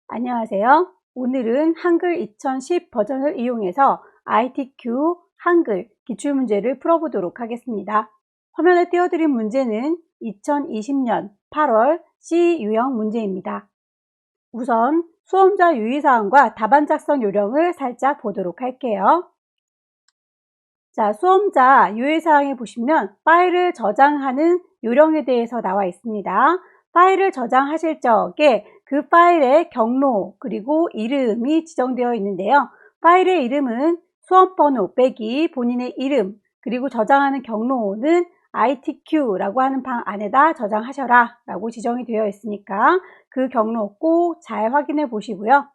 안녕하세요. 오늘은 한글 2010 버전을 이용해서 ITQ 한글 기출문제를 풀어보도록 하겠습니다. 화면에 띄워드린 문제는 2020년 8월 C 유형 문제입니다. 우선 수험자 유의사항과 답안 작성 요령을 살짝 보도록 할게요. 자, 수험자 유의사항에 보시면 파일을 저장하는 요령에 대해서 나와 있습니다. 파일을 저장하실 적에 그 파일의 경로 그리고 이름이 지정되어 있는데요. 파일의 이름은 수험번호 빼기 본인의 이름 그리고 저장하는 경로는 ITQ라고 하는 방 안에다 저장하셔라 라고 지정이 되어 있으니까 그 경로 꼭 잘 확인해 보시고요.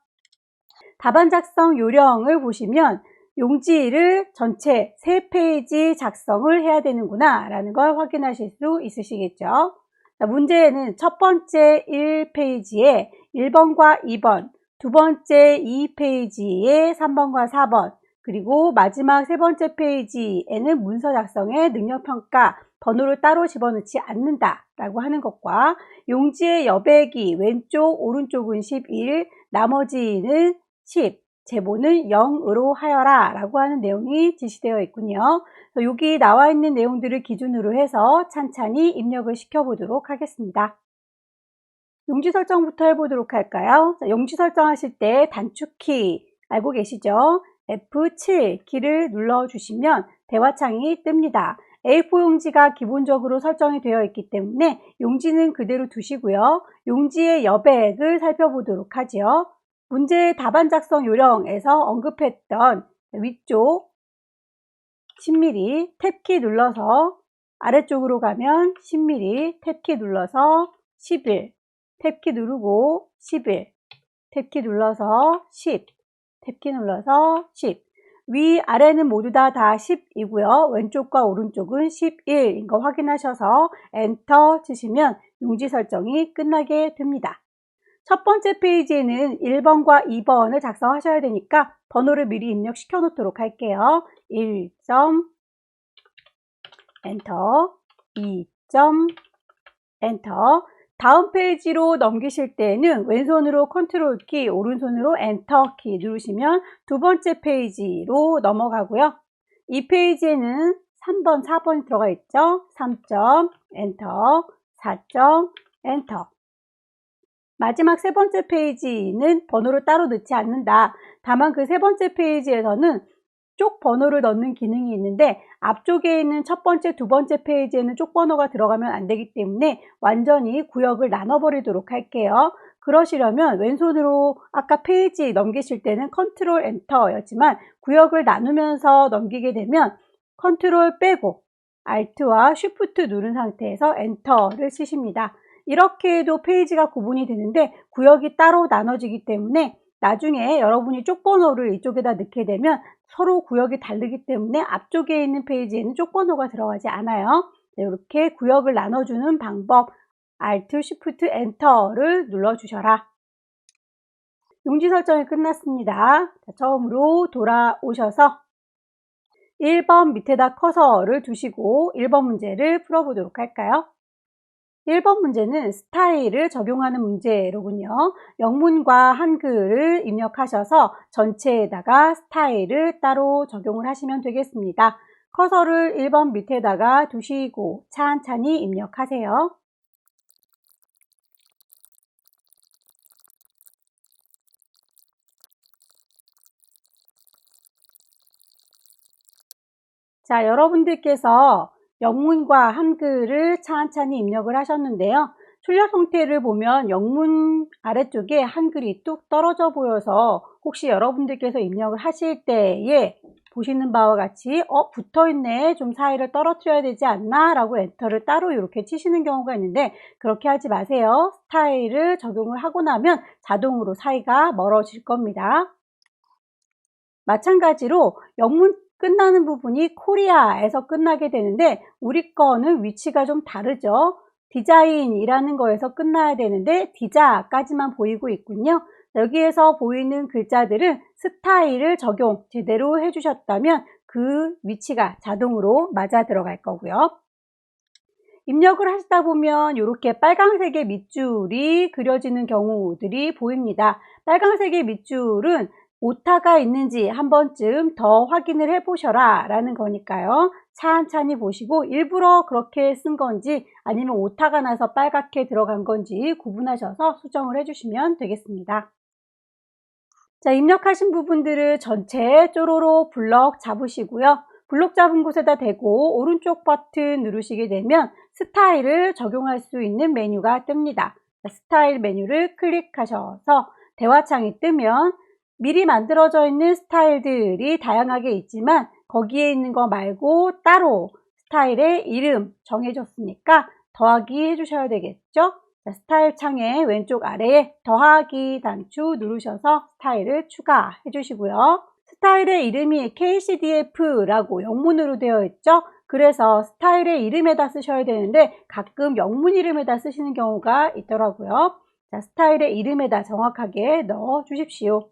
답안 작성 요령을 보시면 용지를 전체 3페이지 작성을 해야 되는구나 라는 걸 확인하실 수 있으시겠죠. 자, 문제에는 첫 번째 1페이지에 1번과 2번, 두 번째 2페이지에 3번과 4번, 그리고 마지막 세 번째 페이지에는 문서 작성의 능력평가, 번호를 따로 집어넣지 않는다 라고 하는 것과 용지의 여백이 왼쪽, 오른쪽은 11, 나머지는 10, 제보는 0으로 하여라 라고 하는 내용이 지시되어 있군요. 여기 나와 있는 내용들을 기준으로 해서 찬찬히 입력을 시켜보도록 하겠습니다. 용지 설정부터 해보도록 할까요? 자, 용지 설정하실 때 단축키 알고 계시죠? F7 키를 눌러주시면 대화창이 뜹니다. A4 용지가 기본적으로 설정이 되어 있기 때문에 용지는 그대로 두시고요. 용지의 여백을 살펴보도록 하죠. 문제의 답안 작성 요령에서 언급했던 위쪽 10mm 탭키 눌러서 아래쪽으로 가면 10mm 탭키 눌러서 11, 탭키 누르고 11, 탭키 눌러서 10, 탭키 눌러서 10. 위아래는 모두 다 10이고요. 왼쪽과 오른쪽은 11인 거 확인하셔서 엔터 치시면 용지 설정이 끝나게 됩니다. 첫 번째 페이지에는 1번과 2번을 작성하셔야 되니까 번호를 미리 입력시켜 놓도록 할게요. 1점 엔터, 2점 엔터. 다음 페이지로 넘기실 때는 왼손으로 컨트롤 키, 오른손으로 엔터 키 누르시면 두 번째 페이지로 넘어가고요. 이 페이지에는 3번, 4번이 들어가 있죠. 3점 엔터, 4점 엔터. 마지막 세 번째 페이지는 번호를 따로 넣지 않는다. 다만 그 세 번째 페이지에서는 쪽 번호를 넣는 기능이 있는데 앞쪽에 있는 첫 번째, 두 번째 페이지에는 쪽 번호가 들어가면 안 되기 때문에 완전히 구역을 나눠버리도록 할게요. 그러시려면 왼손으로 아까 페이지 넘기실 때는 컨트롤 엔터였지만 구역을 나누면서 넘기게 되면 컨트롤 빼고 알트와 쉬프트 누른 상태에서 엔터를 치십니다. 이렇게 해도 페이지가 구분이 되는데 구역이 따로 나눠지기 때문에 나중에 여러분이 쪽번호를 이쪽에다 넣게 되면 서로 구역이 다르기 때문에 앞쪽에 있는 페이지에는 쪽번호가 들어가지 않아요. 이렇게 구역을 나눠주는 방법 Alt, Shift, Enter를 눌러주셔라. 용지 설정이 끝났습니다. 자, 처음으로 돌아오셔서 1번 밑에다 커서를 두시고 1번 문제를 풀어보도록 할까요? 1번 문제는 스타일을 적용하는 문제로군요. 영문과 한글을 입력하셔서 전체에다가 스타일을 따로 적용을 하시면 되겠습니다. 커서를 1번 밑에다가 두시고 찬찬히 입력하세요. 자, 여러분들께서 영문과 한글을 찬찬히 입력을 하셨는데요. 출력 형태를 보면 영문 아래쪽에 한글이 뚝 떨어져 보여서 혹시 여러분들께서 입력을 하실 때에 보시는 바와 같이 붙어있네, 좀 사이를 떨어뜨려야 되지 않나 라고 엔터를 따로 이렇게 치시는 경우가 있는데 그렇게 하지 마세요. 스타일을 적용을 하고 나면 자동으로 사이가 멀어질 겁니다. 마찬가지로 영문 끝나는 부분이 코리아에서 끝나게 되는데 우리 거는 위치가 좀 다르죠. 디자인이라는 거에서 끝나야 되는데 디자까지만 보이고 있군요. 여기에서 보이는 글자들은 스타일을 적용 제대로 해주셨다면 그 위치가 자동으로 맞아 들어갈 거고요. 입력을 하시다 보면 이렇게 빨간색의 밑줄이 그려지는 경우들이 보입니다. 빨간색의 밑줄은 오타가 있는지 한 번쯤 더 확인을 해 보셔라 라는 거니까요. 찬찬히 보시고 일부러 그렇게 쓴 건지 아니면 오타가 나서 빨갛게 들어간 건지 구분하셔서 수정을 해 주시면 되겠습니다. 자, 입력하신 부분들을 전체 쪼로로 블럭 잡으시고요. 블록 잡은 곳에다 대고 오른쪽 버튼 누르시게 되면 스타일을 적용할 수 있는 메뉴가 뜹니다. 스타일 메뉴를 클릭하셔서 대화창이 뜨면 미리 만들어져 있는 스타일들이 다양하게 있지만 거기에 있는 거 말고 따로 스타일의 이름 정해줬으니까 더하기 해주셔야 되겠죠? 스타일 창의 왼쪽 아래에 더하기 단추 누르셔서 스타일을 추가해 주시고요. 스타일의 이름이 KCDF라고 영문으로 되어 있죠. 그래서 스타일의 이름에다 쓰셔야 되는데 가끔 영문 이름에다 쓰시는 경우가 있더라고요. 자, 스타일의 이름에다 정확하게 넣어 주십시오.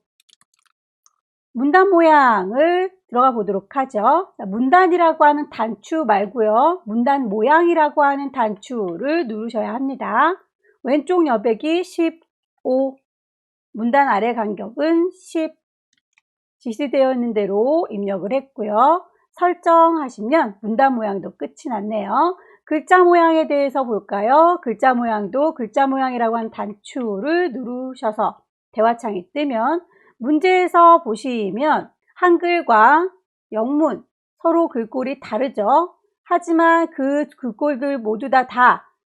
문단 모양을 들어가 보도록 하죠. 자, 문단이라고 하는 단추 말고요. 문단 모양이라고 하는 단추를 누르셔야 합니다. 왼쪽 여백이 15, 문단 아래 간격은 10, 지시되어 있는 대로 입력을 했고요. 설정하시면 문단 모양도 끝이 났네요. 글자 모양에 대해서 볼까요? 글자 모양도 글자 모양이라고 하는 단추를 누르셔서 대화창이 뜨면 문제에서 보시면 한글과 영문 서로 글꼴이 다르죠. 하지만 그 글꼴들 모두 다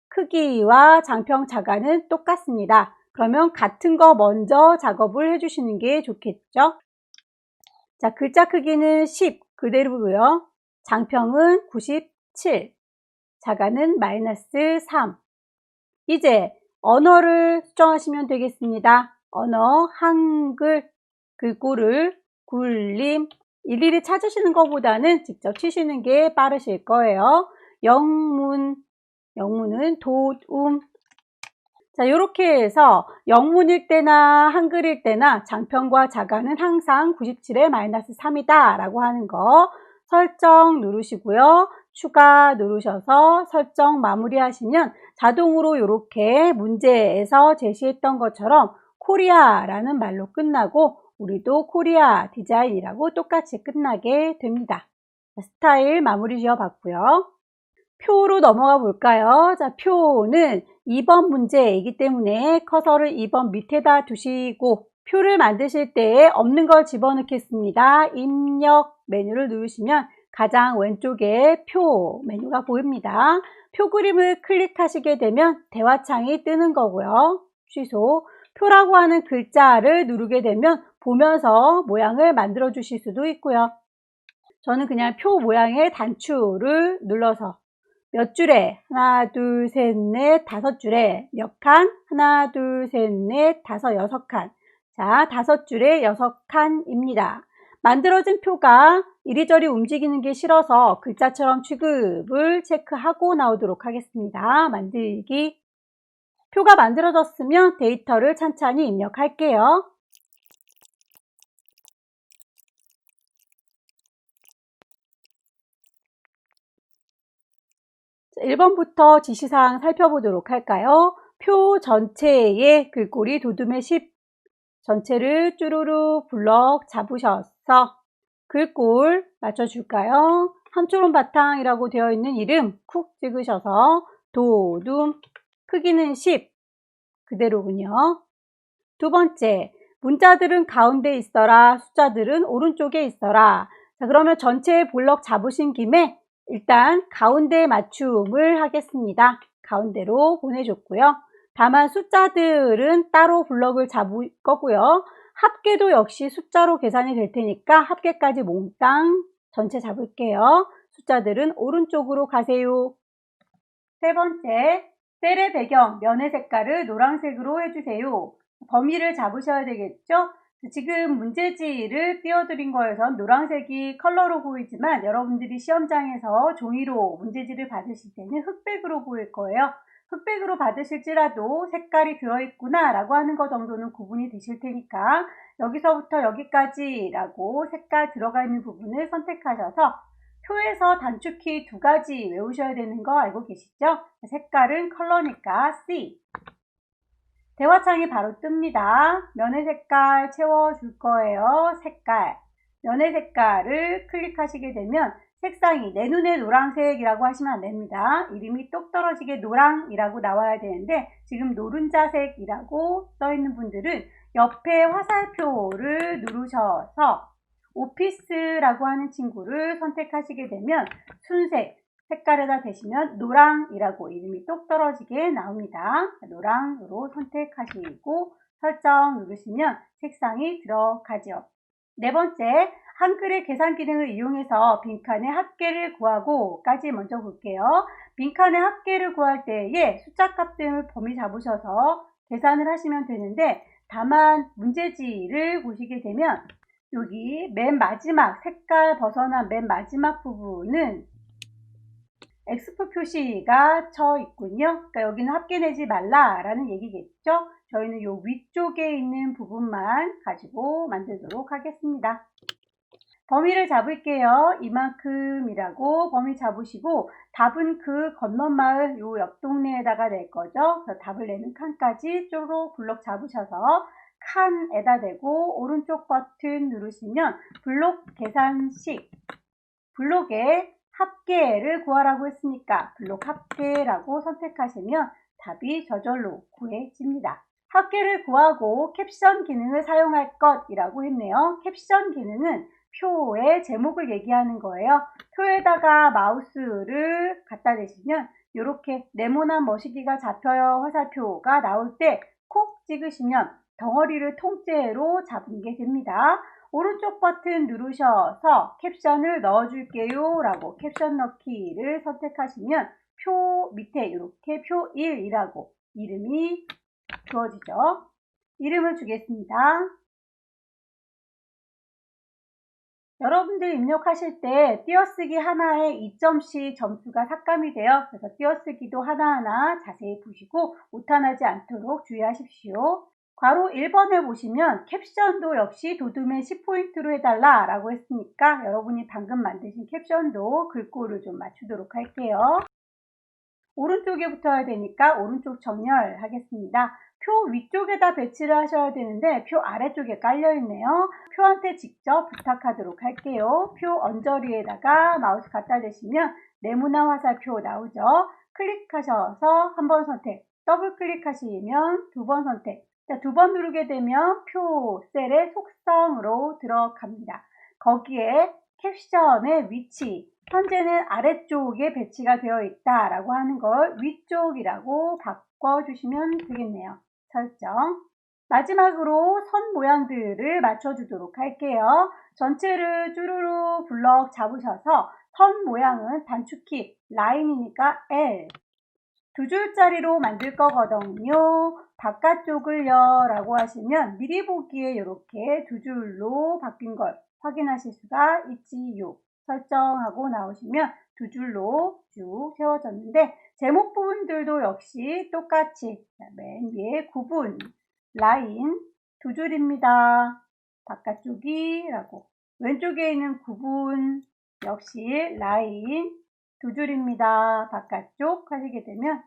크기와 장평 자가는 똑같습니다. 그러면 같은 거 먼저 작업을 해주시는 게 좋겠죠. 자, 글자 크기는 10 그대로고요. 장평은 97, 자가는 -3. 이제 언어를 수정하시면 되겠습니다. 언어, 한글, 글꼴을 굴림, 일일이 찾으시는 것보다는 직접 치시는 게 빠르실 거예요. 영문, 영문은 도움. 자, 이렇게 해서 영문일 때나 한글일 때나 장평과 자가는 항상 97에 -3이다 라고 하는 거 설정 누르시고요. 추가 누르셔서 설정 마무리 하시면 자동으로 이렇게 문제에서 제시했던 것처럼 코리아라는 말로 끝나고 우리도 코리아 디자인이라고 똑같이 끝나게 됩니다. 스타일 마무리 지어 봤고요. 표로 넘어가 볼까요? 자, 표는 2번 문제이기 때문에 커서를 2번 밑에다 두시고 표를 만드실 때 없는 걸 집어넣겠습니다. 입력 메뉴를 누르시면 가장 왼쪽에 표 메뉴가 보입니다. 표 그림을 클릭하시게 되면 대화창이 뜨는 거고요. 취소. 표라고 하는 글자를 누르게 되면 보면서 모양을 만들어 주실 수도 있고요. 저는 그냥 표 모양의 단추를 눌러서 몇 줄에 하나, 둘, 셋, 넷, 5줄에 몇 칸? 하나, 둘, 셋, 넷, 5, 6칸. 자, 5줄에 6칸입니다. 만들어진 표가 이리저리 움직이는 게 싫어서 글자처럼 취급을 체크하고 나오도록 하겠습니다. 만들기. 표가 만들어졌으면 데이터를 찬찬히 입력할게요. 1번부터 지시사항 살펴보도록 할까요? 표 전체의 글꼴이 도둠의 10 전체를 쭈루루 블럭 잡으셔서 글꼴 맞춰줄까요? 함초롬 바탕이라고 되어 있는 이름 쿡 찍으셔서 도둠 크기는 10 그대로군요. 두 번째, 문자들은 가운데 있어라, 숫자들은 오른쪽에 있어라. 자, 그러면 전체 블럭 잡으신 김에 일단 가운데 맞춤을 하겠습니다. 가운데로 보내줬고요. 다만 숫자들은 따로 블럭을 잡을 거고요. 합계도 역시 숫자로 계산이 될 테니까 합계까지 몽땅 전체 잡을게요. 숫자들은 오른쪽으로 가세요. 세 번째, 셀의 배경, 면의 색깔을 노란색으로 해주세요. 범위를 잡으셔야 되겠죠? 지금 문제지를 띄워드린 거에선 노란색이 컬러로 보이지만 여러분들이 시험장에서 종이로 문제지를 받으실 때는 흑백으로 보일 거예요. 흑백으로 받으실지라도 색깔이 들어있구나 라고 하는 거 정도는 구분이 되실 테니까 여기서부터 여기까지 라고 색깔 들어가 있는 부분을 선택하셔서 표에서 단축키 2가지 외우셔야 되는 거 알고 계시죠? 색깔은 컬러니까 C. 대화창이 바로 뜹니다. 면의 색깔 채워줄 거예요. 색깔. 면의 색깔을 클릭하시게 되면 색상이 내 눈에 노란색이라고 하시면 안 됩니다. 이름이 똑 떨어지게 노랑이라고 나와야 되는데 지금 노른자색이라고 써 있는 분들은 옆에 화살표를 누르셔서 오피스라고 하는 친구를 선택하시게 되면 순색 색깔에다 대시면 노랑이라고 이름이 똑 떨어지게 나옵니다. 노랑으로 선택하시고 설정 누르시면 색상이 들어가죠. 네 번째, 한글의 계산 기능을 이용해서 빈칸의 합계를 구하고까지 먼저 볼게요. 빈칸의 합계를 구할 때에 숫자 값 등을 범위 잡으셔서 계산을 하시면 되는데 다만 문제지를 보시게 되면 여기 맨 마지막 색깔 벗어난 맨 마지막 부분은 X표 표시가 쳐 있군요. 그러니까 여기는 합계 내지 말라라는 얘기겠죠. 저희는 요 위쪽에 있는 부분만 가지고 만들도록 하겠습니다. 범위를 잡을게요. 이만큼이라고 범위 잡으시고 답은 그 건넌 마을 요 옆 동네에다가 낼 거죠. 그래서 답을 내는 칸까지 쪼록 블록 잡으셔서 칸에다 대고 오른쪽 버튼 누르시면 블록 계산식 블록에 합계를 구하라고 했으니까 블록 합계라고 선택하시면 답이 저절로 구해집니다. 합계를 구하고 캡션 기능을 사용할 것이라고 했네요. 캡션 기능은 표의 제목을 얘기하는 거예요. 표에다가 마우스를 갖다 대시면 이렇게 네모난 머시기가 잡혀요 화살표가 나올 때 콕 찍으시면 덩어리를 통째로 잡은 게 됩니다. 오른쪽 버튼 누르셔서 캡션을 넣어줄게요 라고 캡션 넣기를 선택하시면 표 밑에 이렇게 표 1이라고 이름이 주어지죠. 이름을 주겠습니다. 여러분들 입력하실 때 띄어쓰기 하나에 2점씩 점수가 삭감이 돼요. 그래서 띄어쓰기도 하나하나 자세히 보시고 오타나지 않도록 주의하십시오. 괄호 1번에 보시면 캡션도 역시 도둠에 10포인트로 해달라 라고 했으니까 여러분이 방금 만드신 캡션도 글꼴을 좀 맞추도록 할게요. 오른쪽에 붙어야 되니까 오른쪽 정렬하겠습니다. 표 위쪽에다 배치를 하셔야 되는데 표 아래쪽에 깔려 있네요. 표한테 직접 부탁하도록 할게요. 표 언저리에다가 마우스 갖다 대시면 네모난 화살표 나오죠. 클릭하셔서 한 번 선택, 더블 클릭하시면 두 번 선택. 두 번 누르게 되면 표 셀의 속성으로 들어갑니다. 거기에 캡션의 위치, 현재는 아래쪽에 배치가 되어 있다라고 하는 걸 위쪽이라고 바꿔주시면 되겠네요. 설정. 마지막으로 선 모양들을 맞춰주도록 할게요. 전체를 쭈루루 블럭 잡으셔서 선 모양은 단축키 라인이니까 L. 2줄짜리로 만들 거거든요. 바깥쪽을요 라고 하시면 미리 보기에 이렇게 2줄로 바뀐 걸 확인하실 수가 있지요. 설정하고 나오시면 2줄로 쭉 세워졌는데 제목 부분들도 역시 똑같이 맨 위에 구분 라인 2줄입니다. 바깥쪽이라고 왼쪽에 있는 구분 역시 라인 2줄입니다. 바깥쪽 하시게 되면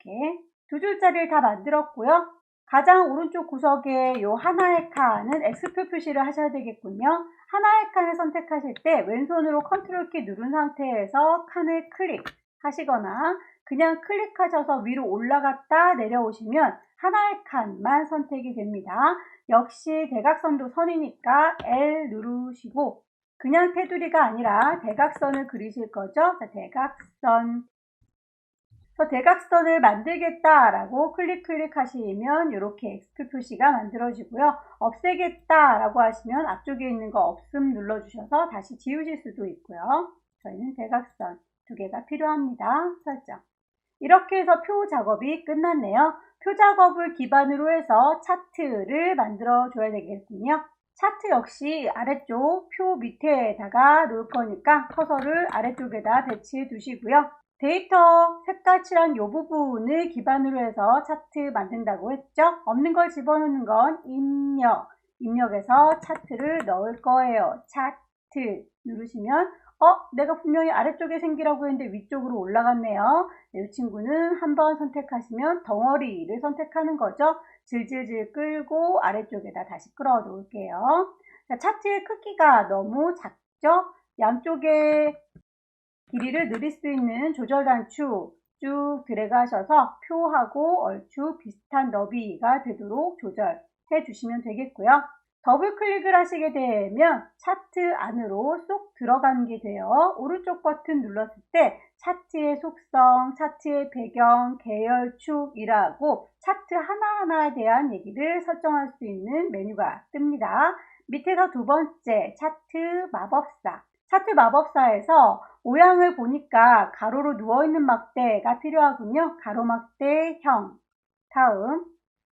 이렇게 2줄짜리를 다 만들었고요. 가장 오른쪽 구석에 이 하나의 칸은 X표 표시를 하셔야 되겠군요. 하나의 칸을 선택하실 때 왼손으로 컨트롤 키 누른 상태에서 칸을 클릭하시거나 그냥 클릭하셔서 위로 올라갔다 내려오시면 하나의 칸만 선택이 됩니다. 역시 대각선도 선이니까 L 누르시고 그냥 테두리가 아니라 대각선을 그리실 거죠. 대각선. 대각선을 만들겠다라고 클릭하시면 이렇게 X 표시가 만들어지고요. 없애겠다라고 하시면 앞쪽에 있는 거 없음 눌러주셔서 다시 지우실 수도 있고요. 저희는 대각선 2개가 필요합니다. 설정. 이렇게 해서 표 작업이 끝났네요. 표 작업을 기반으로 해서 차트를 만들어 줘야 되겠군요. 차트 역시 아래쪽 표 밑에다가 놓을 거니까 커서를 아래쪽에다 배치해 두시고요. 데이터 색깔 칠한 이 부분을 기반으로 해서 차트 만든다고 했죠. 없는 걸 집어넣는 건 입력에서 차트를 넣을 거예요. 차트 누르시면 내가 분명히 아래쪽에 생기라고 했는데 위쪽으로 올라갔네요. 이 친구는 한번 선택하시면 덩어리를 선택하는 거죠. 질질질 끌고 아래쪽에다 다시 끌어 놓을게요. 자, 차트의 크기가 너무 작죠? 양쪽에 길이를 늘릴 수 있는 조절 단추 쭉 드래그 하셔서 표하고 얼추 비슷한 너비가 되도록 조절해 주시면 되겠고요. 더블 클릭을 하시게 되면 차트 안으로 쏙 들어가게 돼요. 오른쪽 버튼 눌렀을 때 차트의 속성, 차트의 배경, 계열축이라고 차트 하나하나에 대한 얘기를 설정할 수 있는 메뉴가 뜹니다. 밑에서 두 번째 차트 마법사. 차트 마법사에서 모양을 보니까 가로로 누워있는 막대가 필요하군요. 가로막대형. 다음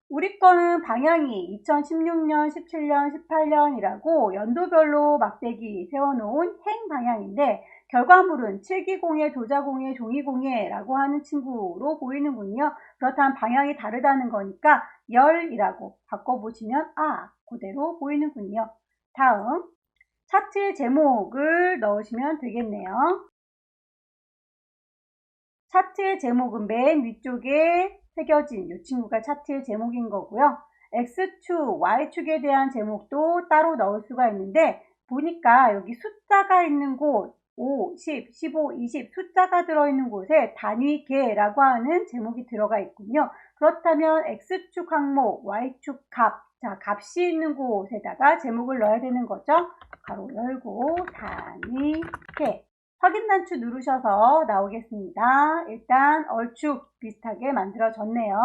우리 거는 방향이 2016년, 17년, 18년이라고 연도별로 막대기 세워놓은 행 방향인데 결과물은 칠기공예, 도자공예, 종이공예라고 하는 친구로 보이는군요. 그렇다면 방향이 다르다는 거니까 열이라고 바꿔보시면 그대로 보이는군요. 다음 차트의 제목을 넣으시면 되겠네요. 차트의 제목은 맨 위쪽에 새겨진 이 친구가 차트의 제목인 거고요. X축, Y축에 대한 제목도 따로 넣을 수가 있는데 보니까 여기 숫자가 있는 곳 5, 10, 15, 20 숫자가 들어있는 곳에 단위계라고 하는 제목이 들어가 있군요. 그렇다면 X축 항목, Y축 값, 자, 값이 있는 곳에다가 제목을 넣어야 되는 거죠. 가로 열고 단위계 확인 단추 누르셔서 나오겠습니다. 일단 얼추 비슷하게 만들어졌네요.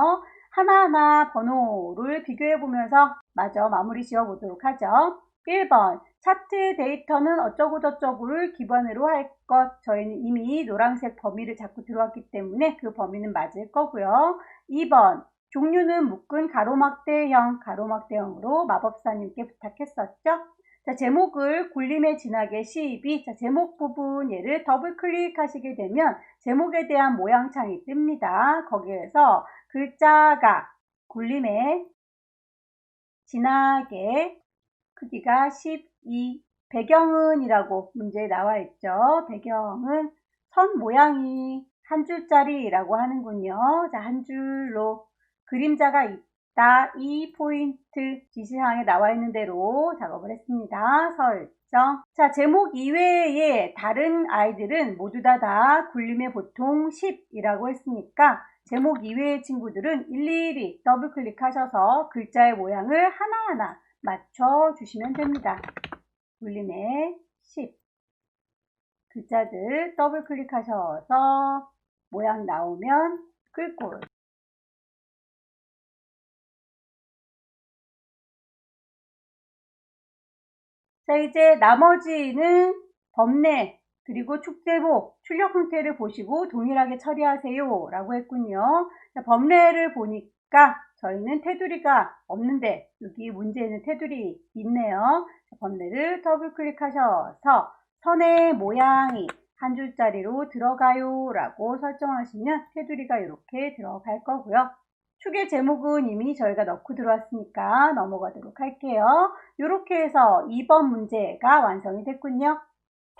하나하나 번호를 비교해 보면서 마저 마무리 지어 보도록 하죠. 1번 차트의 데이터는 어쩌고저쩌고를 기반으로 할 것. 저희는 이미 노란색 범위를 잡고 들어왔기 때문에 그 범위는 맞을 거고요. 2번 종류는 묶은 가로막대형으로 마법사님께 부탁했었죠. 자, 제목을 굴림에 지나게 12. 자, 제목 부분 얘를 더블 클릭하시게 되면 제목에 대한 모양창이 뜹니다. 거기에서 글자가 굴림에 지나게 크기가 12. 배경은 이라고 문제에 나와 있죠. 배경은 선 모양이 한 줄짜리라고 하는군요. 자, 한 줄로 그림자가 있다. 이 포인트 지시사항에 나와 있는 대로 작업을 했습니다. 설정. 자, 제목 이외에 다른 아이들은 모두 다 굴림에 보통 10이라고 했으니까 제목 이외의 친구들은 일일이 더블 클릭하셔서 글자의 모양을 하나하나 맞춰주시면 됩니다. 굴림에 10 글자들 더블 클릭하셔서 모양 나오면 끌골. 자, 이제 나머지는 범례 그리고 축제목, 출력 형태를 보시고 동일하게 처리하세요 라고 했군요. 자, 범례를 보니까 저희는 테두리가 없는데 여기 문제는 테두리 있네요. 자, 범례를 더블 클릭하셔서 선의 모양이 한 줄짜리로 들어가요 라고 설정하시면 테두리가 이렇게 들어갈 거고요. 축의 제목은 이미 저희가 넣고 들어왔으니까 넘어가도록 할게요. 이렇게 해서 2번 문제가 완성이 됐군요.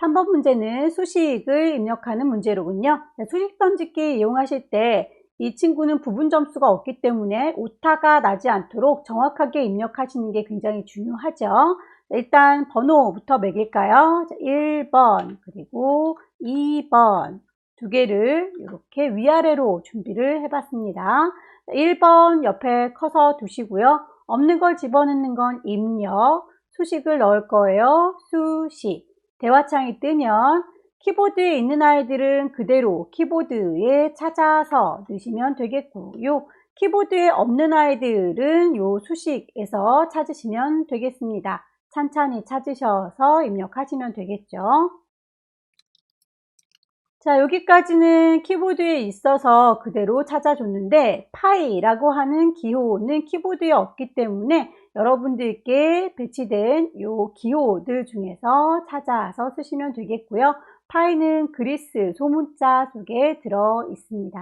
3번 문제는 수식을 입력하는 문제로군요. 수식 던지기 이용하실 때 이 친구는 부분 점수가 없기 때문에 오타가 나지 않도록 정확하게 입력하시는 게 굉장히 중요하죠. 일단 번호부터 매길까요? 1번 그리고 2번 두 개를 이렇게 위아래로 준비를 해봤습니다. 1번 옆에 커서 두시고요. 없는 걸 집어넣는 건 입력, 수식을 넣을 거예요. 수식. 대화창이 뜨면 키보드에 있는 아이들은 그대로 키보드에 찾아서 넣으시면 되겠고요. 키보드에 없는 아이들은 요 수식에서 찾으시면 되겠습니다. 찬찬히 찾으셔서 입력하시면 되겠죠. 자, 여기까지는 키보드에 있어서 그대로 찾아줬는데 파이라고 하는 기호는 키보드에 없기 때문에 여러분들께 배치된 요 기호들 중에서 찾아서 쓰시면 되겠고요. 파이는 그리스 소문자 속에 들어 있습니다.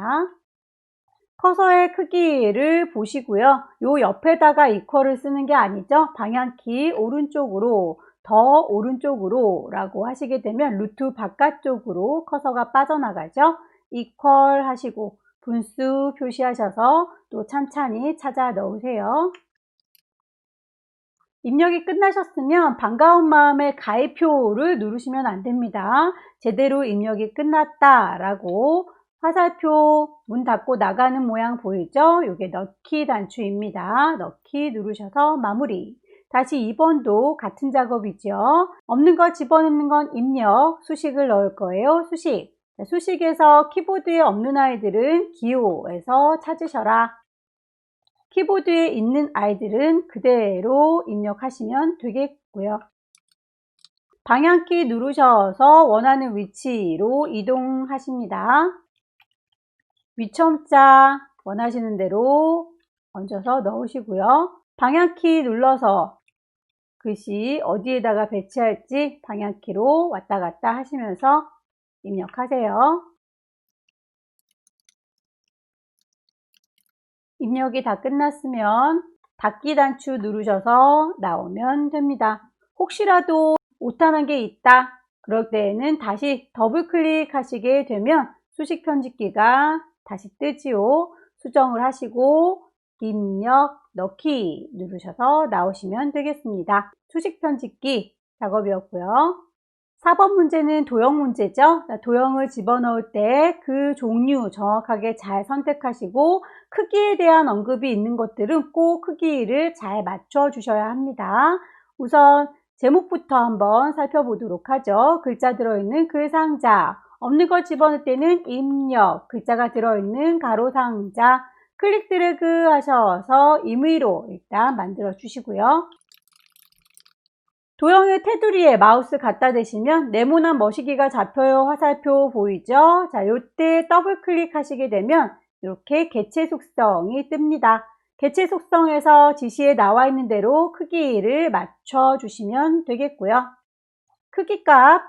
커서의 크기를 보시고요. 요 옆에다가 이퀄을 쓰는 게 아니죠. 방향키 오른쪽으로 더 오른쪽으로 라고 하시게 되면 루트 바깥쪽으로 커서가 빠져나가죠. 이퀄 하시고 분수 표시하셔서 또 찬찬히 찾아 넣으세요. 입력이 끝나셨으면 반가운 마음에 가입표를 누르시면 안 됩니다. 제대로 입력이 끝났다 라고 화살표 문 닫고 나가는 모양 보이죠? 이게 넣기 단추입니다. 넣기 누르셔서 마무리. 다시 2번도 같은 작업이죠. 없는 거 집어넣는 건 입력, 수식을 넣을 거예요. 수식. 수식에서 키보드에 없는 아이들은 기호에서 찾으셔라. 키보드에 있는 아이들은 그대로 입력하시면 되겠고요. 방향키 누르셔서 원하는 위치로 이동하십니다. 위첨자 원하시는 대로 얹어서 넣으시고요. 방향키 눌러서 글씨 어디에다가 배치할지 방향키로 왔다 갔다 하시면서 입력하세요. 입력이 다 끝났으면 닫기 단추 누르셔서 나오면 됩니다. 혹시라도 오타난 게 있다 그럴 때에는 다시 더블 클릭하시게 되면 수식 편집기가 다시 뜨지요. 수정을 하시고 입력 넣기 누르셔서 나오시면 되겠습니다. 수식 편집기 작업이었고요. 4번 문제는 도형 문제죠. 도형을 집어넣을 때 그 종류 정확하게 잘 선택하시고 크기에 대한 언급이 있는 것들은 꼭 크기를 잘 맞춰 주셔야 합니다. 우선 제목부터 한번 살펴보도록 하죠. 글자 들어있는 글 상자, 없는 걸 집어넣을 때는 입력, 글자가 들어있는 가로 상자, 클릭 드래그 하셔서 임의로 일단 만들어 주시고요. 도형의 테두리에 마우스 갖다 대시면 네모난 머시기가 잡혀요. 화살표 보이죠? 자, 요때 더블 클릭하시게 되면 이렇게 개체 속성이 뜹니다. 개체 속성에서 지시에 나와 있는 대로 크기를 맞춰 주시면 되겠고요. 크기가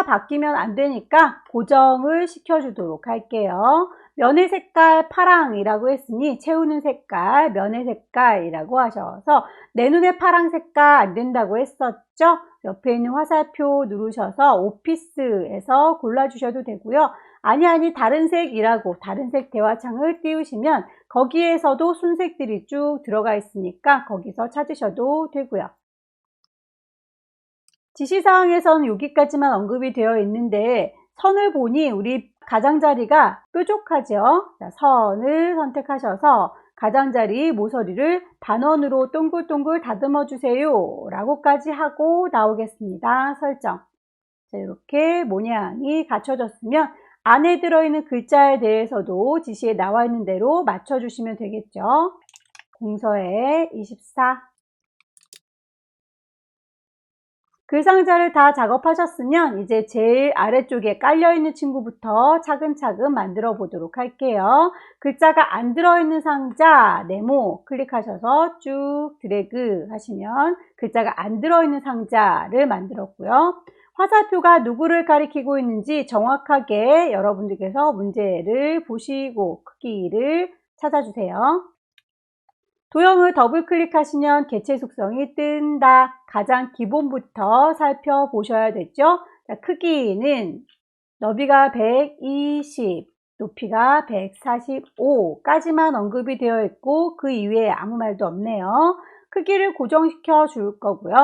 바뀌면 안 되니까 고정을 시켜주도록 할게요. 면의 색깔 파랑이라고 했으니 채우는 색깔, 면의 색깔이라고 하셔서 내 눈에 파랑 색깔 안 된다고 했었죠? 옆에 있는 화살표 누르셔서 오피스에서 골라주셔도 되고요. 아니 다른 색이라고 다른 색 대화창을 띄우시면 거기에서도 순색들이 쭉 들어가 있으니까 거기서 찾으셔도 되고요. 지시사항에서는 여기까지만 언급이 되어 있는데 선을 보니 우리 가장자리가 뾰족하죠. 자, 선을 선택하셔서 가장자리 모서리를 반원으로 동글동글 다듬어 주세요 라고까지 하고 나오겠습니다. 설정. 자, 이렇게 모양이 갖춰졌으면 안에 들어있는 글자에 대해서도 지시에 나와 있는 대로 맞춰주시면 되겠죠. 공서에 24. 글상자를 다 작업하셨으면 이제 제일 아래쪽에 깔려있는 친구부터 차근차근 만들어 보도록 할게요. 글자가 안 들어있는 상자 네모 클릭하셔서 쭉 드래그 하시면 글자가 안 들어있는 상자를 만들었고요. 화살표가 누구를 가리키고 있는지 정확하게 여러분들께서 문제를 보시고 크기를 찾아주세요. 도형을 더블 클릭하시면 개체 속성이 뜬다. 가장 기본부터 살펴보셔야 되죠. 자, 크기는 너비가 120, 높이가 145까지만 언급이 되어 있고 그 이외에 아무 말도 없네요. 크기를 고정시켜 줄 거고요.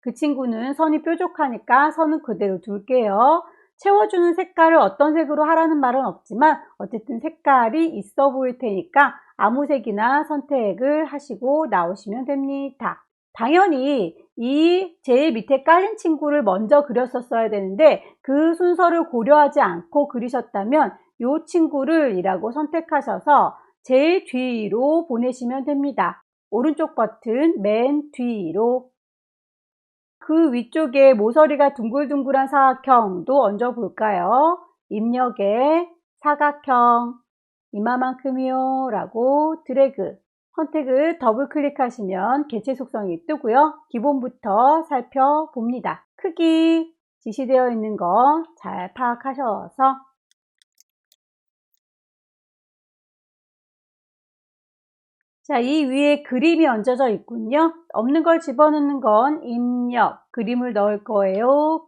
그 친구는 선이 뾰족하니까 선은 그대로 둘게요. 채워주는 색깔을 어떤 색으로 하라는 말은 없지만 어쨌든 색깔이 있어 보일 테니까 아무 색이나 선택을 하시고 나오시면 됩니다. 당연히 이 제일 밑에 깔린 친구를 먼저 그렸었어야 되는데 그 순서를 고려하지 않고 그리셨다면 이 친구를 이라고 선택하셔서 제일 뒤로 보내시면 됩니다. 오른쪽 버튼 맨 뒤로. 그 위쪽에 모서리가 둥글둥글한 사각형도 얹어 볼까요? 입력에 사각형 이마만큼이요 라고 드래그 선택을 더블 클릭하시면 개체 속성이 뜨고요. 기본부터 살펴봅니다. 크기 지시되어 있는 거 잘 파악하셔서 자, 이 위에 그림이 얹어져 있군요. 없는 걸 집어넣는 건 입력, 그림을 넣을 거예요.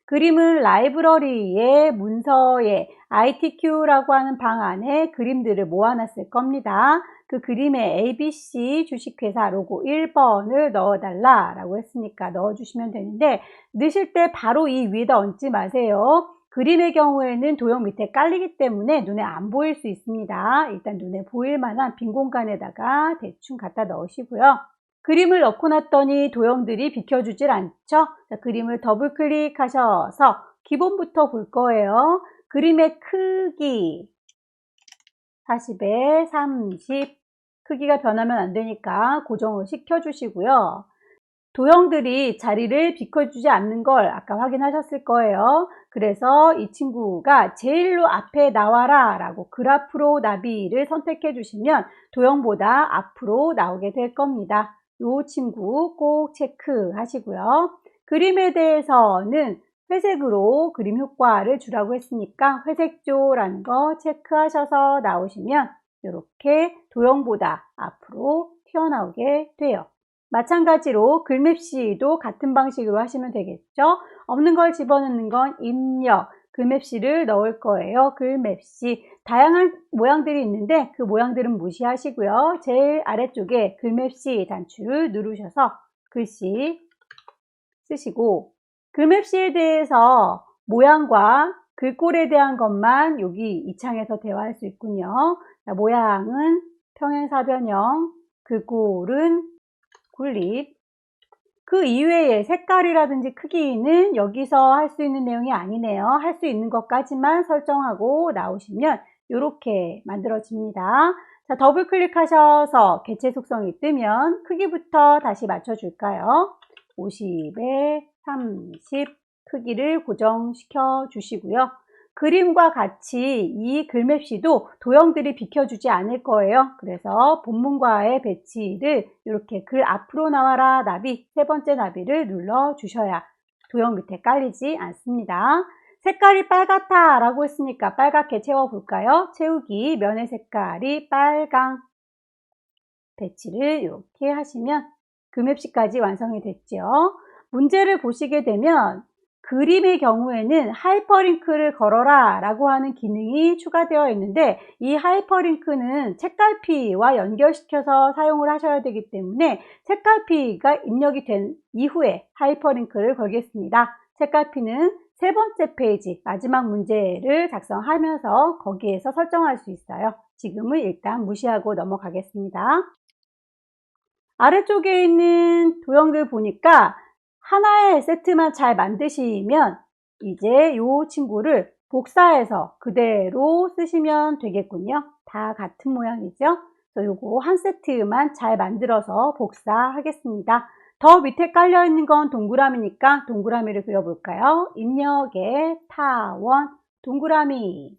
그림은 라이브러리에 문서에 ITQ라고 하는 방 안에 그림들을 모아놨을 겁니다. 그 그림에 ABC 주식회사 로고 1번을 넣어달라라고 했으니까 넣어주시면 되는데, 넣으실 때 바로 이 위에다 얹지 마세요. 그림의 경우에는 도형 밑에 깔리기 때문에 눈에 안 보일 수 있습니다. 일단 눈에 보일 만한 빈 공간에다가 대충 갖다 넣으시고요. 그림을 넣고 났더니 도형들이 비켜주질 않죠. 자, 그림을 더블 클릭하셔서 기본부터 볼 거예요. 그림의 크기 40에 30, 크기가 변하면 안 되니까 고정을 시켜주시고요. 도형들이 자리를 비켜주지 않는 걸 아까 확인하셨을 거예요. 그래서 이 친구가 제일로 앞에 나와라 라고 그래프로 나비를 선택해 주시면 도형보다 앞으로 나오게 될 겁니다. 이 친구 꼭 체크하시고요. 그림에 대해서는 회색으로 그림 효과를 주라고 했으니까 회색조라는 거 체크하셔서 나오시면 이렇게 도형보다 앞으로 튀어나오게 돼요. 마찬가지로 글맵시도 같은 방식으로 하시면 되겠죠. 없는 걸 집어넣는 건 입력, 글맵시를 넣을 거예요. 글맵시. 다양한 모양들이 있는데 그 모양들은 무시하시고요. 제일 아래쪽에 글맵시 단추를 누르셔서 글씨 쓰시고, 글맵시에 대해서 모양과 글꼴에 대한 것만 여기 이 창에서 대화할 수 있군요. 자, 모양은 평행사변형, 글꼴은 굴립. 그 이외에 색깔이라든지 크기는 여기서 할 수 있는 내용이 아니네요. 할 수 있는 것까지만 설정하고 나오시면 이렇게 만들어집니다. 자, 더블 클릭하셔서 개체 속성이 뜨면 크기부터 다시 맞춰줄까요? 50에 30 크기를 고정시켜 주시고요. 그림과 같이 이 글맵시도 도형들이 비켜주지 않을 거예요. 그래서 본문과의 배치를 이렇게 글 앞으로 나와라 나비, 세 번째 나비를 눌러 주셔야 도형 밑에 깔리지 않습니다. 색깔이 빨갛다 라고 했으니까 빨갛게 채워볼까요? 채우기, 면의 색깔이 빨강. 배치를 이렇게 하시면 글맵시까지 완성이 됐죠. 문제를 보시게 되면 그림의 경우에는 하이퍼링크를 걸어라 라고 하는 기능이 추가되어 있는데, 이 하이퍼링크는 책갈피와 연결시켜서 사용을 하셔야 되기 때문에 책갈피가 입력이 된 이후에 하이퍼링크를 걸겠습니다. 책갈피는 세 번째 페이지 마지막 문제를 작성하면서 거기에서 설정할 수 있어요. 지금은 일단 무시하고 넘어가겠습니다. 아래쪽에 있는 도형들 보니까 하나의 세트만 잘 만드시면 이제 이 친구를 복사해서 그대로 쓰시면 되겠군요. 다 같은 모양이죠. 그래서 요거 한 세트만 잘 만들어서 복사하겠습니다. 더 밑에 깔려 있는 건 동그라미니까 동그라미를 그려볼까요? 입력에 타원 동그라미.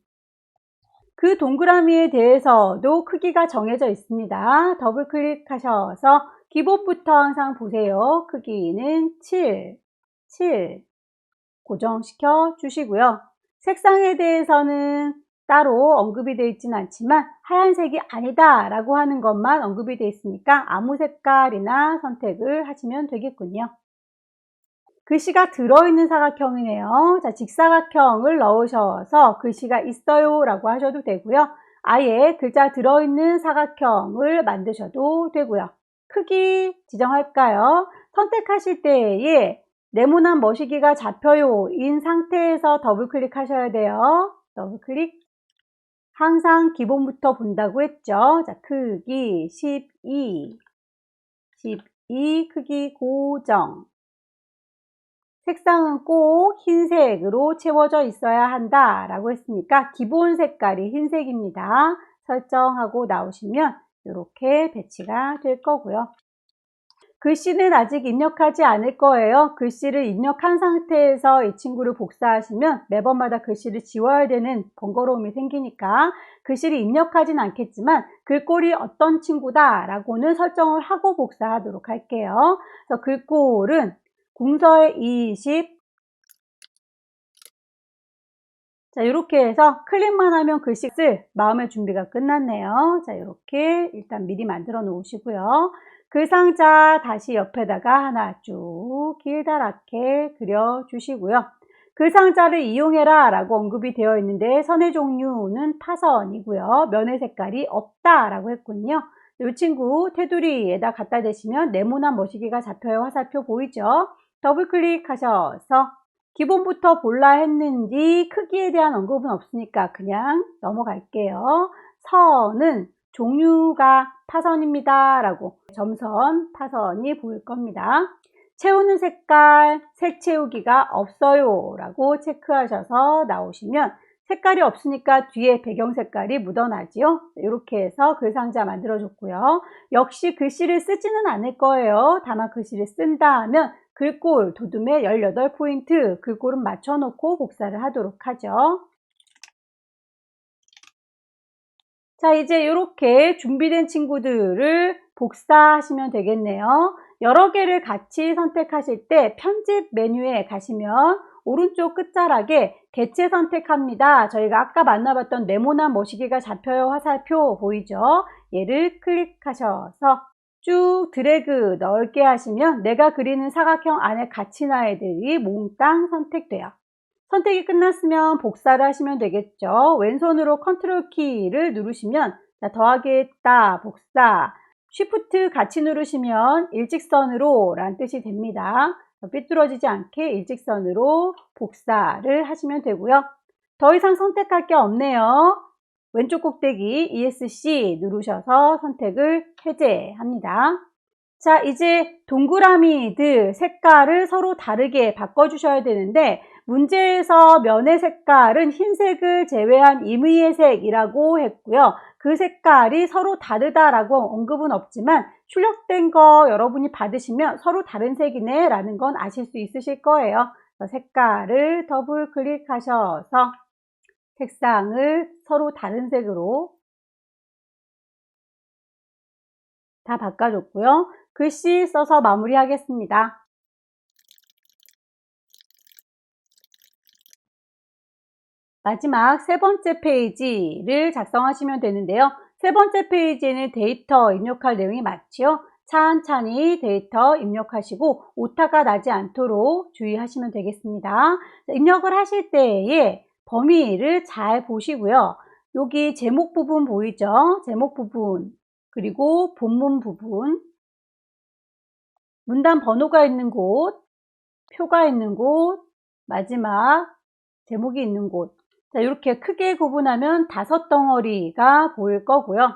그 동그라미에 대해서도 크기가 정해져 있습니다. 더블 클릭하셔서 기본부터 항상 보세요. 크기는 7 고정시켜 주시고요. 색상에 대해서는 따로 언급이 되어 있지는 않지만 하얀색이 아니다 라고 하는 것만 언급이 되어 있으니까 아무 색깔이나 선택을 하시면 되겠군요. 글씨가 들어있는 사각형이네요. 자, 직사각형을 넣으셔서 글씨가 있어요 라고 하셔도 되고요. 아예 글자 들어있는 사각형을 만드셔도 되고요. 크기 지정할까요? 선택하실 때에 네모난 머시기가 잡혀요 인 상태에서 더블 클릭하셔야 돼요. 더블 클릭. 항상 기본부터 본다고 했죠. 자, 크기 12 크기 고정. 색상은 꼭 흰색으로 채워져 있어야 한다 라고 했으니까 기본 색깔이 흰색입니다. 설정하고 나오시면 이렇게 배치가 될 거고요. 글씨는 아직 입력하지 않을 거예요. 글씨를 입력한 상태에서 이 친구를 복사하시면 매번마다 글씨를 지워야 되는 번거로움이 생기니까 글씨를 입력하진 않겠지만 글꼴이 어떤 친구다 라고는 설정을 하고 복사하도록 할게요. 그래서 글꼴은 궁서의 20, 자, 이렇게 해서 클릭만 하면 글씨 쓸 마음의 준비가 끝났네요. 자, 이렇게 일단 미리 만들어 놓으시고요. 글 상자 다시 옆에다가 하나 쭉 길다랗게 그려주시고요. 글 상자를 이용해라 라고 언급이 되어 있는데 선의 종류는 타선이고요. 면의 색깔이 없다 라고 했군요. 이 친구 테두리에다 갖다 대시면 네모난 머시기가 잡혀요. 화살표 보이죠? 더블 클릭하셔서 기본부터 볼라 했는지 크기에 대한 언급은 없으니까 그냥 넘어갈게요. 선은 종류가 타선입니다 라고 점선 타선이 보일 겁니다. 채우는 색깔 색 채우기가 없어요 라고 체크하셔서 나오시면 색깔이 없으니까 뒤에 배경 색깔이 묻어나지요. 이렇게 해서 글상자 만들어줬고요. 역시 글씨를 쓰지는 않을 거예요. 다만 글씨를 쓴다 하면 글꼴 도둠에 18포인트 글꼴은 맞춰놓고 복사를 하도록 하죠. 자, 이제 이렇게 준비된 친구들을 복사하시면 되겠네요. 여러 개를 같이 선택하실 때 편집 메뉴에 가시면 오른쪽 끝자락에 개체 선택합니다. 저희가 아까 만나봤던 네모난 머시기가 잡혀요 화살표 보이죠? 얘를 클릭하셔서 쭉 드래그 넓게 하시면 내가 그리는 사각형 안에 갇힌 아이들이 몽땅 선택돼요. 선택이 끝났으면 복사를 하시면 되겠죠. 왼손으로 컨트롤 키를 누르시면 더하기했다, 복사, 쉬프트 같이 누르시면 일직선으로 라는 뜻이 됩니다. 삐뚤어지지 않게 일직선으로 복사를 하시면 되고요. 더 이상 선택할 게 없네요. 왼쪽 꼭대기 ESC 누르셔서 선택을 해제합니다. 자, 이제 동그라미들 색깔을 서로 다르게 바꿔주셔야 되는데 문제에서 면의 색깔은 흰색을 제외한 임의의 색이라고 했고요. 그 색깔이 서로 다르다라고 언급은 없지만 출력된 거 여러분이 받으시면 서로 다른 색이네 라는 건 아실 수 있으실 거예요. 색깔을 더블 클릭하셔서 색상을 서로 다른 색으로 다 바꿔줬고요. 글씨 써서 마무리하겠습니다. 마지막 세 번째 페이지를 작성하시면 되는데요. 세 번째 페이지에는 데이터 입력할 내용이 많지요. 찬찬히 데이터 입력하시고 오타가 나지 않도록 주의하시면 되겠습니다. 입력을 하실 때에 범위를 잘 보시고요. 여기 제목 부분 보이죠? 제목 부분 그리고 본문 부분 문단 번호가 있는 곳, 표가 있는 곳, 마지막 제목이 있는 곳. 자, 이렇게 크게 구분하면 5덩어리가 보일 거고요.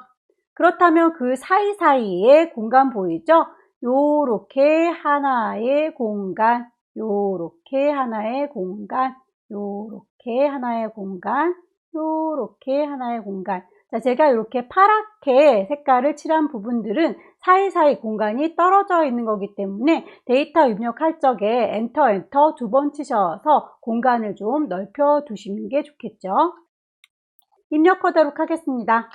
그렇다면 그 사이사이에 공간 보이죠? 요렇게 하나의 공간, 요렇게 하나의 공간, 요렇게 하나의 공간, 요렇게 하나의 공간. 자, 제가 이렇게 파랗게 색깔을 칠한 부분들은 사이사이 공간이 떨어져 있는 거기 때문에 데이터 입력할 적에 엔터 2번 치셔서 공간을 좀 넓혀 두시는 게 좋겠죠. 입력하도록 하겠습니다.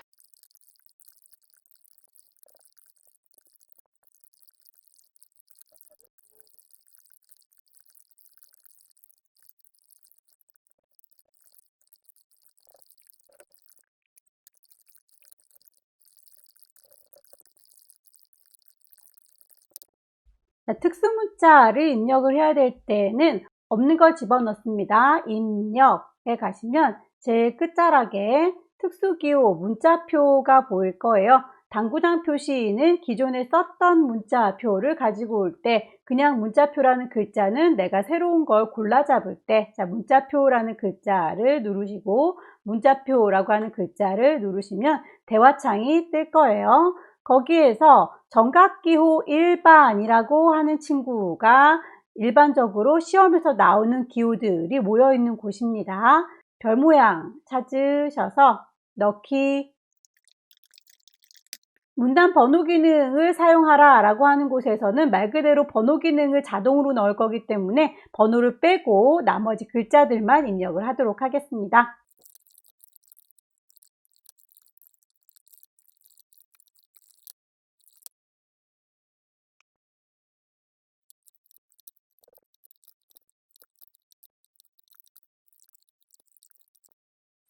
특수문자를 입력을 해야 될 때는 없는 걸 집어넣습니다. 입력에 가시면 제일 끝자락에 특수기호 문자표가 보일 거예요. 당구장 표시는 기존에 썼던 문자표를 가지고 올 때 그냥 문자표라는 글자는 내가 새로운 걸 골라 잡을 때 자, 문자표라는 글자를 누르시고 문자표라고 하는 글자를 누르시면 대화창이 뜰 거예요. 거기에서 정각기호 일반이라고 하는 친구가 일반적으로 시험에서 나오는 기호들이 모여 있는 곳입니다. 별 모양 찾으셔서 넣기, 문단 번호 기능을 사용하라 라고 하는 곳에서는 말 그대로 번호 기능을 자동으로 넣을 거기 때문에 번호를 빼고 나머지 글자들만 입력을 하도록 하겠습니다.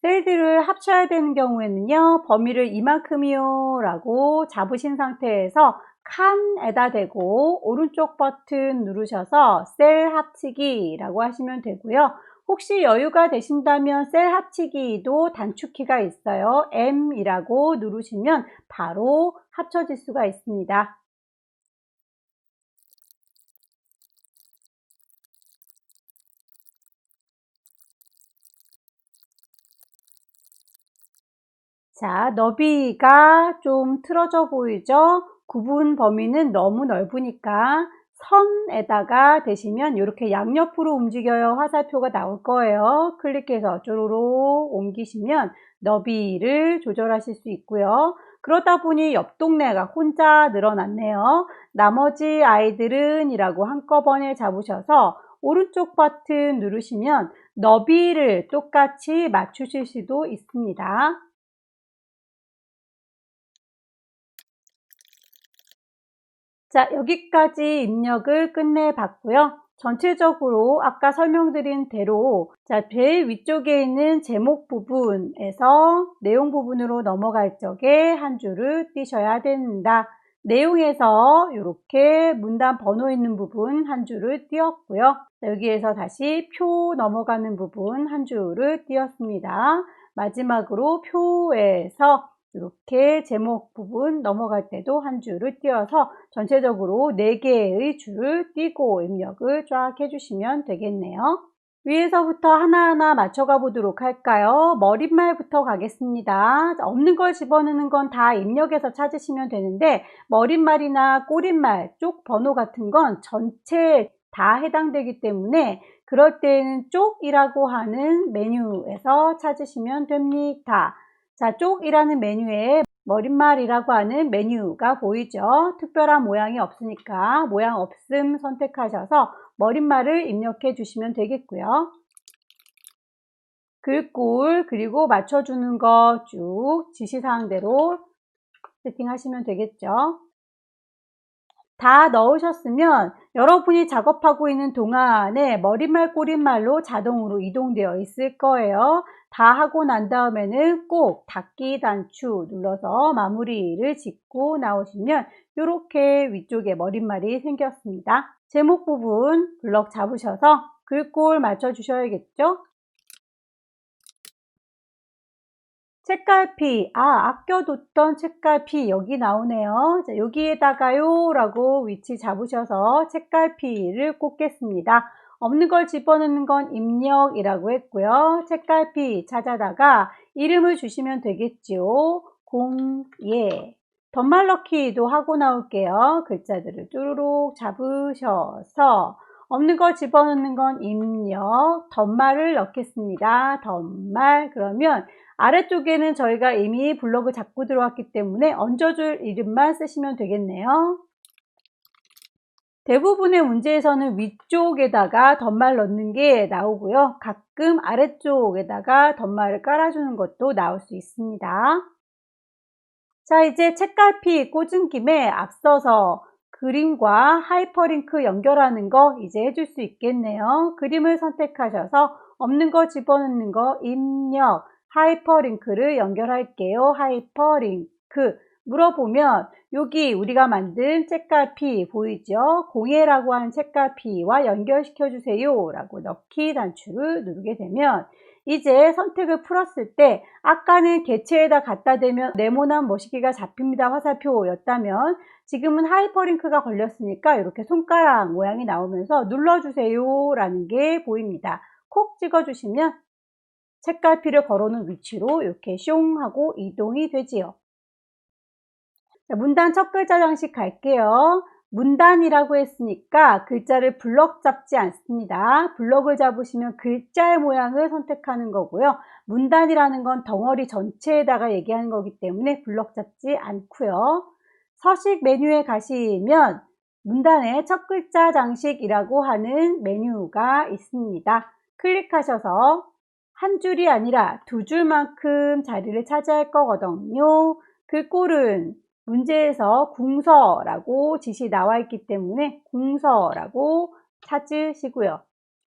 셀들을 합쳐야 되는 경우에는요, 범위를 이만큼이요 라고 잡으신 상태에서 칸에다 대고 오른쪽 버튼 누르셔서 셀 합치기 라고 하시면 되고요. 혹시 여유가 되신다면 셀 합치기도 단축키가 있어요. M이라고 누르시면 바로 합쳐질 수가 있습니다. 자, 너비가 좀 틀어져 보이죠? 구분 범위는 너무 넓으니까 선에다가 대시면 이렇게 양옆으로 움직여요 화살표가 나올 거예요. 클릭해서 쪼로록 옮기시면 너비를 조절하실 수 있고요. 그러다 보니 옆 동네가 혼자 늘어났네요. 나머지 아이들은 이라고 한꺼번에 잡으셔서 오른쪽 버튼 누르시면 너비를 똑같이 맞추실 수도 있습니다. 자, 여기까지 입력을 끝내 봤고요. 전체적으로 아까 설명드린 대로 자, 제일 위쪽에 있는 제목 부분에서 내용 부분으로 넘어갈 적에 한 줄을 띄셔야 된다. 내용에서 이렇게 문단 번호 있는 부분 한 줄을 띄었고요. 자, 여기에서 다시 표 넘어가는 부분 한 줄을 띄었습니다. 마지막으로 표에서 이렇게 제목 부분 넘어갈 때도 한 줄을 띄어서 전체적으로 4개의 줄을 띄고 입력을 쫙 해주시면 되겠네요. 위에서부터 하나하나 맞춰가 보도록 할까요? 머릿말부터 가겠습니다. 없는 걸 집어넣는 건 다 입력해서 찾으시면 되는데 머릿말이나 꼬릿말, 쪽 번호 같은 건 전체 다 해당되기 때문에 그럴 때에는 쪽이라고 하는 메뉴에서 찾으시면 됩니다. 자, 쪽이라는 메뉴에 머릿말이라고 하는 메뉴가 보이죠? 특별한 모양이 없으니까 모양 없음 선택하셔서 머릿말을 입력해 주시면 되겠고요. 글꼴 그리고 맞춰주는 거 쭉 지시사항대로 세팅하시면 되겠죠. 다 넣으셨으면 여러분이 작업하고 있는 동안에 머릿말 꼬릿말로 자동으로 이동되어 있을 거예요. 다 하고 난 다음에는 꼭 닫기 단추 눌러서 마무리를 짓고 나오시면 이렇게 위쪽에 머릿말이 생겼습니다. 제목 부분 블럭 잡으셔서 글꼴 맞춰 주셔야겠죠. 책갈피, 아껴뒀던 책갈피 여기 나오네요. 자, 여기에다가요 라고 위치 잡으셔서 책갈피를 꽂겠습니다. 없는 걸 집어넣는 건 입력이라고 했고요. 책갈피 찾아다가 이름을 주시면 되겠죠. 공예. 덧말 넣기도 하고 나올게요. 글자들을 쭈루룩 잡으셔서 없는 걸 집어넣는 건 입력, 덧말을 넣겠습니다. 덧말. 그러면 아래쪽에는 저희가 이미 블럭을 잡고 들어왔기 때문에 얹어줄 이름만 쓰시면 되겠네요. 대부분의 문제에서는 위쪽에다가 덧말 넣는 게 나오고요. 가끔 아래쪽에다가 덧말을 깔아주는 것도 나올 수 있습니다. 자, 이제 책갈피 꽂은 김에 앞서서 그림과 하이퍼링크 연결하는 거 이제 해줄 수 있겠네요. 그림을 선택하셔서 없는 거 집어넣는 거 입력, 하이퍼링크를 연결할게요. 하이퍼링크 물어보면 여기 우리가 만든 책갈피 보이죠? 공예라고 하는 책갈피와 연결시켜 주세요 라고 넣기 단추를 누르게 되면 이제 선택을 풀었을 때 아까는 개체에다 갖다 대면 네모난 머시기가 잡힙니다 화살표였다면 지금은 하이퍼링크가 걸렸으니까 이렇게 손가락 모양이 나오면서 눌러주세요 라는 게 보입니다. 콕 찍어주시면 책갈피를 걸어놓은 위치로 이렇게 숑 하고 이동이 되지요. 자, 문단 첫 글자 장식 갈게요. 문단이라고 했으니까 글자를 블럭 잡지 않습니다. 블럭을 잡으시면 글자의 모양을 선택하는 거고요. 문단이라는 건 덩어리 전체에다가 얘기하는 거기 때문에 블럭 잡지 않고요. 서식 메뉴에 가시면 문단의 첫 글자 장식이라고 하는 메뉴가 있습니다. 클릭하셔서 한 줄이 아니라 두 줄만큼 자리를 차지할 거거든요. 글꼴은 문제에서 궁서라고 지시 나와 있기 때문에 궁서라고 찾으시고요.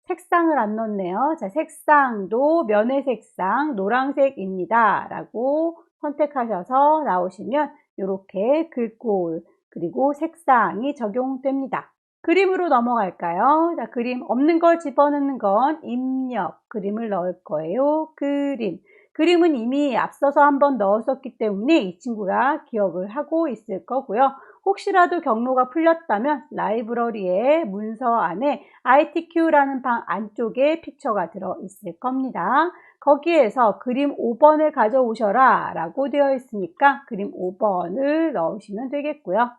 색상을 안 넣었네요. 자, 색상도 면의 색상 노란색입니다. 라고 선택하셔서 나오시면 이렇게 글꼴 그리고 색상이 적용됩니다. 그림으로 넘어갈까요? 자, 그림 없는 걸 집어넣는 건 입력, 그림을 넣을 거예요. 그림. 그림은 이미 앞서서 한번 넣었었기 때문에 이 친구가 기억을 하고 있을 거고요. 혹시라도 경로가 풀렸다면 라이브러리의 문서 안에 ITQ라는 방 안쪽에 픽처가 들어 있을 겁니다. 거기에서 그림 5번을 가져오셔라 라고 되어 있으니까 그림 5번을 넣으시면 되겠고요.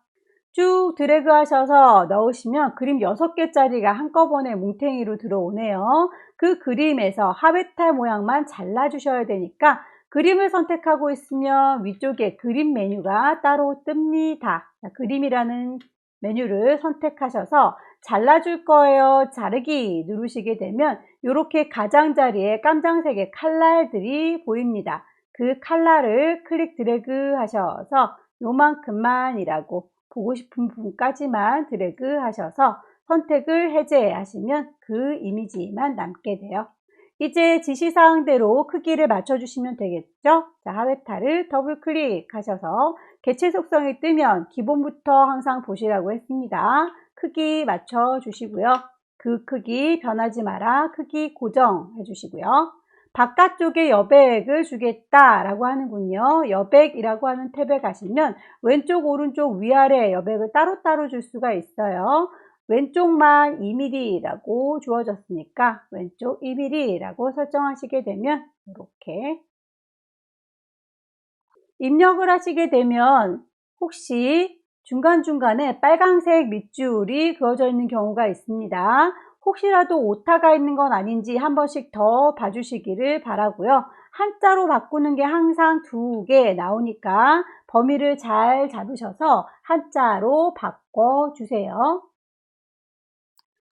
쭉 드래그 하셔서 넣으시면 그림 6개짜리가 한꺼번에 뭉탱이로 들어오네요. 그 그림에서 하베탈 모양만 잘라 주셔야 되니까 그림을 선택하고 있으면 위쪽에 그림 메뉴가 따로 뜹니다. 그림이라는 메뉴를 선택하셔서 잘라줄 거예요. 자르기 누르시게 되면 이렇게 가장자리에 깜장색의 칼날들이 보입니다. 그 칼날을 클릭 드래그 하셔서 요만큼만이라고 보고 싶은 부분까지만 드래그 하셔서 선택을 해제하시면 그 이미지만 남게 돼요. 이제 지시사항대로 크기를 맞춰주시면 되겠죠? 자, 하베타를 더블 클릭하셔서 개체 속성이 뜨면 기본부터 항상 보시라고 했습니다. 크기 맞춰주시고요. 그 크기 변하지 마라. 크기 고정해 주시고요. 바깥쪽에 여백을 주겠다라고 하는군요. 여백이라고 하는 탭에 가시면 왼쪽, 오른쪽, 위아래 여백을 따로따로 줄 수가 있어요. 왼쪽만 2mm라고 주어졌으니까 왼쪽 2mm라고 설정하시게 되면 이렇게 입력을 하시게 되면 혹시 중간중간에 빨간색 밑줄이 그어져 있는 경우가 있습니다. 혹시라도 오타가 있는 건 아닌지 한 번씩 더 봐주시기를 바라고요. 한자로 바꾸는 게 항상 2개 나오니까 범위를 잘 잡으셔서 한자로 바꿔주세요.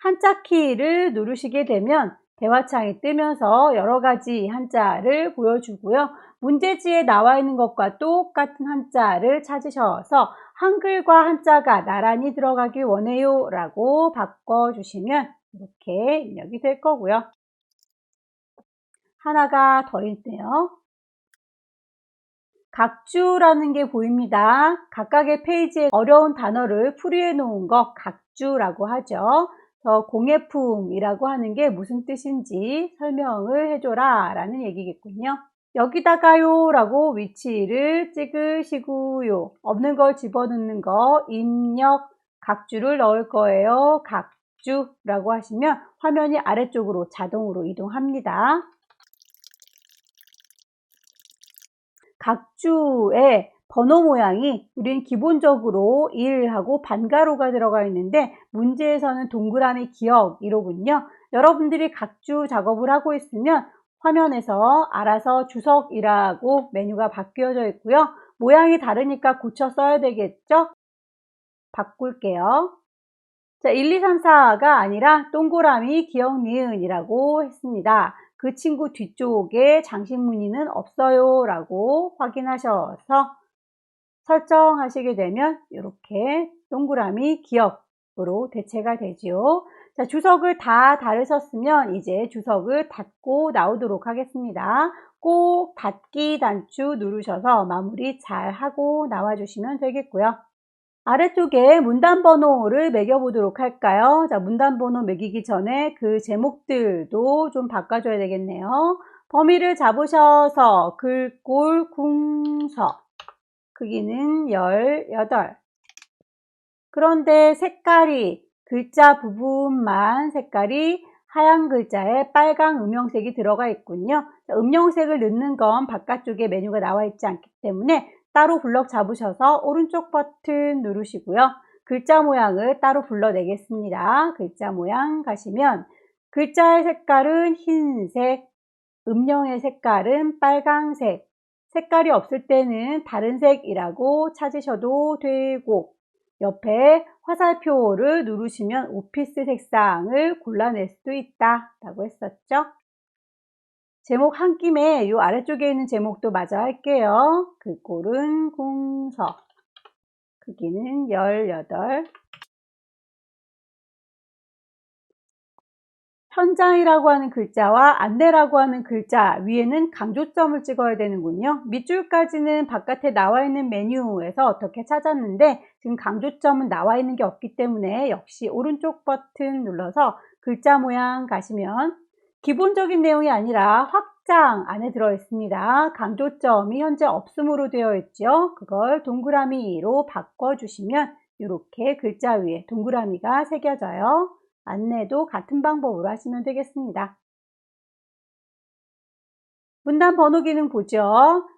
한자 키를 누르시게 되면 대화창이 뜨면서 여러 가지 한자를 보여주고요. 문제지에 나와 있는 것과 똑같은 한자를 찾으셔서 한글과 한자가 나란히 들어가길 원해요 라고 바꿔주시면 이렇게 입력이 될 거고요. 하나가 더 있네요. 각주라는 게 보입니다. 각각의 페이지에 어려운 단어를 풀이해 놓은 거 각주라고 하죠. 공예품이라고 하는 게 무슨 뜻인지 설명을 해줘라 라는 얘기겠군요. 여기다가요 라고 위치를 찍으시고요. 없는 걸 집어넣는 거 입력 각주를 넣을 거예요. 각주라고 하시면 화면이 아래쪽으로 자동으로 이동합니다. 각주의 번호 모양이 우리는 기본적으로 1하고 반가로가 들어가 있는데 문제에서는 동그라미 기억 이로군요. 여러분들이 각주 작업을 하고 있으면 화면에서 알아서 주석이라고 메뉴가 바뀌어져 있고요. 모양이 다르니까 고쳐 써야 되겠죠? 바꿀게요. 자, 1, 2, 3, 4가 아니라 동그라미 기억 니은이라고 했습니다. 그 친구 뒤쪽에 장식 무늬는 없어요 라고 확인하셔서 설정하시게 되면 이렇게 동그라미 기억으로 대체가 되지요. 자, 주석을 다 달으셨으면 이제 주석을 닫고 나오도록 하겠습니다. 꼭 닫기 단추 누르셔서 마무리 잘 하고 나와 주시면 되겠고요. 아래쪽에 문단 번호를 매겨 보도록 할까요? 자, 문단 번호 매기기 전에 그 제목들도 좀 바꿔줘야 되겠네요. 범위를 잡으셔서 글꼴 궁서 크기는 18. 그런데 색깔이 글자 부분만 색깔이 하얀 글자에 빨강 음영색이 들어가 있군요. 음영색을 넣는 건 바깥쪽에 메뉴가 나와 있지 않기 때문에 따로 블럭 잡으셔서 오른쪽 버튼 누르시고요. 글자 모양을 따로 불러내겠습니다. 글자 모양 가시면 글자의 색깔은 흰색, 음영의 색깔은 빨강색, 색깔이 없을 때는 다른 색이라고 찾으셔도 되고 옆에 화살표를 누르시면 오피스 색상을 골라낼 수도 있다 라고 했었죠. 제목 한 김에 이 아래쪽에 있는 제목도 마저 할게요. 글꼴은 궁서 크기는 18. 현장이라고 하는 글자와 안내라고 하는 글자 위에는 강조점을 찍어야 되는군요. 밑줄까지는 바깥에 나와 있는 메뉴에서 어떻게 찾았는데 지금 강조점은 나와 있는 게 없기 때문에 역시 오른쪽 버튼 눌러서 글자 모양 가시면 기본적인 내용이 아니라 확장 안에 들어 있습니다. 강조점이 현재 없음으로 되어 있죠. 그걸 동그라미로 바꿔주시면 이렇게 글자 위에 동그라미가 새겨져요. 안내도 같은 방법으로 하시면 되겠습니다. 문단 번호 기능 보죠.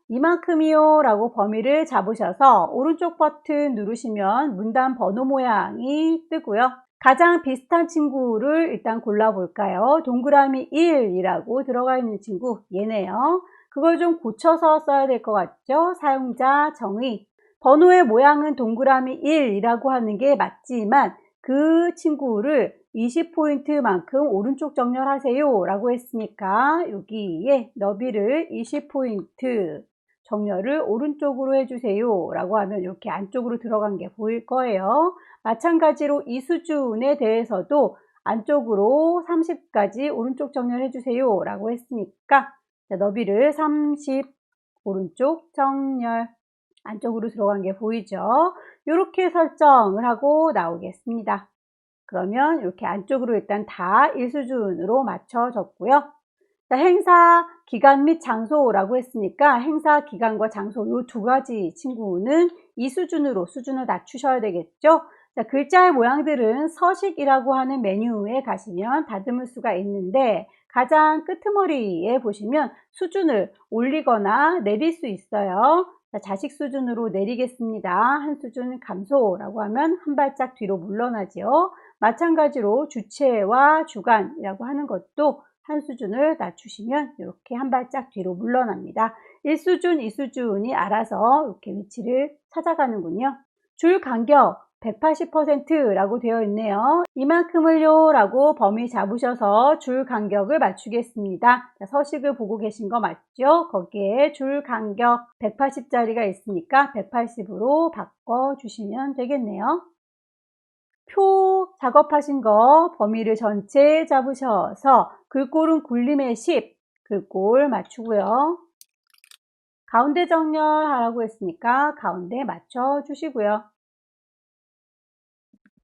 이만큼이요 라고 범위를 잡으셔서 오른쪽 버튼 누르시면 문단 번호 모양이 뜨고요. 가장 비슷한 친구를 일단 골라볼까요? 동그라미 1이라고 들어가 있는 친구 얘네요. 그걸 좀 고쳐서 써야 될 것 같죠? 사용자 정의 번호의 모양은 동그라미 1이라고 하는 게 맞지만 그 친구를 20포인트만큼 오른쪽 정렬하세요 라고 했으니까 여기에 너비를 20포인트 정렬을 오른쪽으로 해주세요 라고 하면 이렇게 안쪽으로 들어간 게 보일 거예요. 마찬가지로 이 수준에 대해서도 안쪽으로 30까지 오른쪽 정렬해 주세요 라고 했으니까 너비를 30 오른쪽 정렬 안쪽으로 들어간 게 보이죠. 이렇게 설정을 하고 나오겠습니다. 그러면 이렇게 안쪽으로 일단 다 1수준으로 맞춰졌고요. 행사 기간 및 장소라고 했으니까 행사 기간과 장소 이 두 가지 친구는 이 수준으로 수준을 낮추셔야 되겠죠. 글자의 모양들은 서식이라고 하는 메뉴에 가시면 다듬을 수가 있는데 가장 끄트머리에 보시면 수준을 올리거나 내릴 수 있어요. 자식 수준으로 내리겠습니다. 한 수준 감소라고 하면 한 발짝 뒤로 물러나죠. 마찬가지로 주체와 주간이라고 하는 것도 한 수준을 낮추시면 이렇게 한 발짝 뒤로 물러납니다. 1수준, 2수준이 알아서 이렇게 위치를 찾아가는군요. 줄 간격 180%라고 되어 있네요. 이만큼을요 라고 범위 잡으셔서 줄 간격을 맞추겠습니다. 서식을 보고 계신 거 맞죠? 거기에 줄 간격 180짜리가 있으니까 180으로 바꿔주시면 되겠네요. 표 작업하신 거 범위를 전체 잡으셔서 글꼴은 굴림의 10 글꼴 맞추고요. 가운데 정렬하라고 했으니까 가운데 맞춰 주시고요.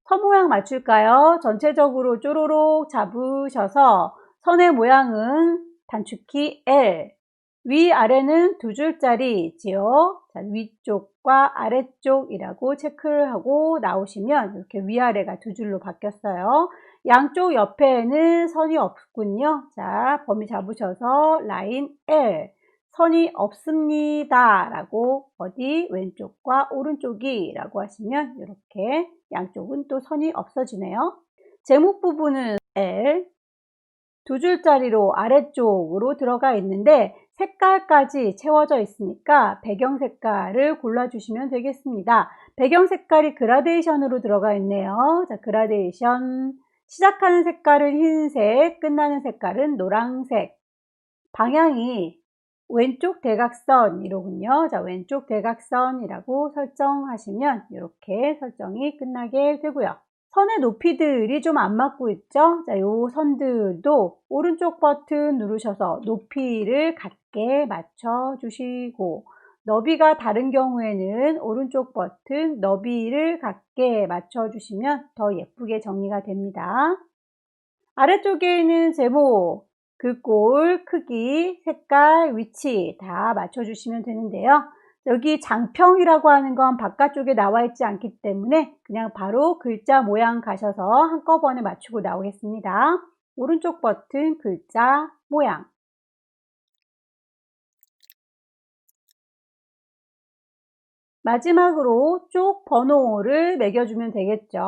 선 모양 맞출까요? 전체적으로 쪼로록 잡으셔서 선의 모양은 단축키 L 위아래는 두 줄짜리지요. 자, 위쪽과 아래쪽이라고 체크를 하고 나오시면 이렇게 위아래가 두 줄로 바뀌었어요. 양쪽 옆에는 선이 없군요. 자, 범위 잡으셔서 라인 L 선이 없습니다 라고 어디 왼쪽과 오른쪽이 라고 하시면 이렇게 양쪽은 또 선이 없어지네요. 제목 부분은 L 두 줄짜리로 아래쪽으로 들어가 있는데 색깔까지 채워져 있으니까 배경 색깔을 골라주시면 되겠습니다. 배경 색깔이 그라데이션으로 들어가 있네요. 자, 그라데이션 시작하는 색깔은 흰색, 끝나는 색깔은 노란색. 방향이 왼쪽 대각선이로군요. 자, 왼쪽 대각선이라고 설정하시면 이렇게 설정이 끝나게 되고요. 선의 높이들이 좀 안 맞고 있죠? 자, 요 선들도 오른쪽 버튼 누르셔서 높이를 같게 맞춰 주시고 너비가 다른 경우에는 오른쪽 버튼 너비를 같게 맞춰 주시면 더 예쁘게 정리가 됩니다. 아래쪽에 있는 제목 글꼴 크기, 색깔, 위치 다 맞춰주시면 되는데요. 여기 장평이라고 하는 건 바깥쪽에 나와 있지 않기 때문에 그냥 바로 글자 모양 가셔서 한꺼번에 맞추고 나오겠습니다. 오른쪽 버튼 글자 모양 마지막으로 쪽 번호를 매겨주면 되겠죠.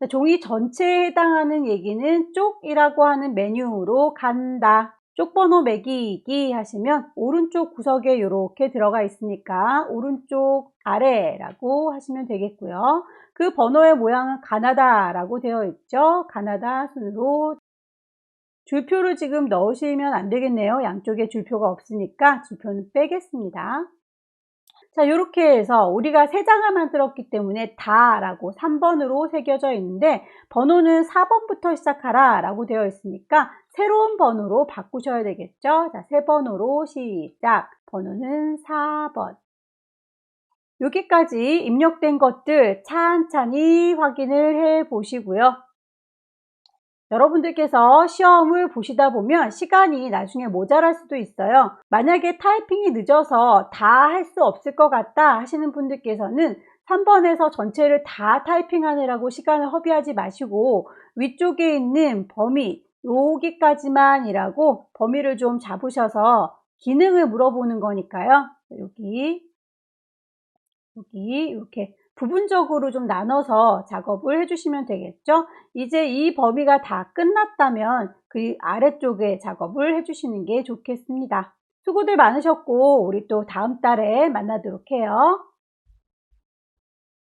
종이 전체에 해당하는 얘기는 쪽이라고 하는 메뉴로 간다. 쪽 번호 매기기 하시면 오른쪽 구석에 이렇게 들어가 있으니까 오른쪽 아래라고 하시면 되겠고요. 그 번호의 모양은 가나다라고 되어 있죠. 가나다 순으로 줄표를 지금 넣으시면 안 되겠네요. 양쪽에 줄표가 없으니까 줄표는 빼겠습니다. 자, 이렇게 해서 우리가 3장을 만들었기 때문에 다라고 3번으로 새겨져 있는데 번호는 4번부터 시작하라 라고 되어 있으니까 새로운 번호로 바꾸셔야 되겠죠. 자, 새 번호로 시작. 번호는 4번. 여기까지 입력된 것들 찬찬히 확인을 해 보시고요. 여러분들께서 시험을 보시다 보면 시간이 나중에 모자랄 수도 있어요. 만약에 타이핑이 늦어서 다 할 수 없을 것 같다 하시는 분들께서는 3번에서 전체를 다 타이핑하느라고 시간을 허비하지 마시고 위쪽에 있는 범위 여기까지만이라고 범위를 좀 잡으셔서 기능을 물어보는 거니까요. 여기 이렇게 부분적으로 좀 나눠서 작업을 해주시면 되겠죠. 이제 이 범위가 다 끝났다면 그 아래쪽에 작업을 해주시는 게 좋겠습니다. 수고들 많으셨고 우리 또 다음 달에 만나도록 해요.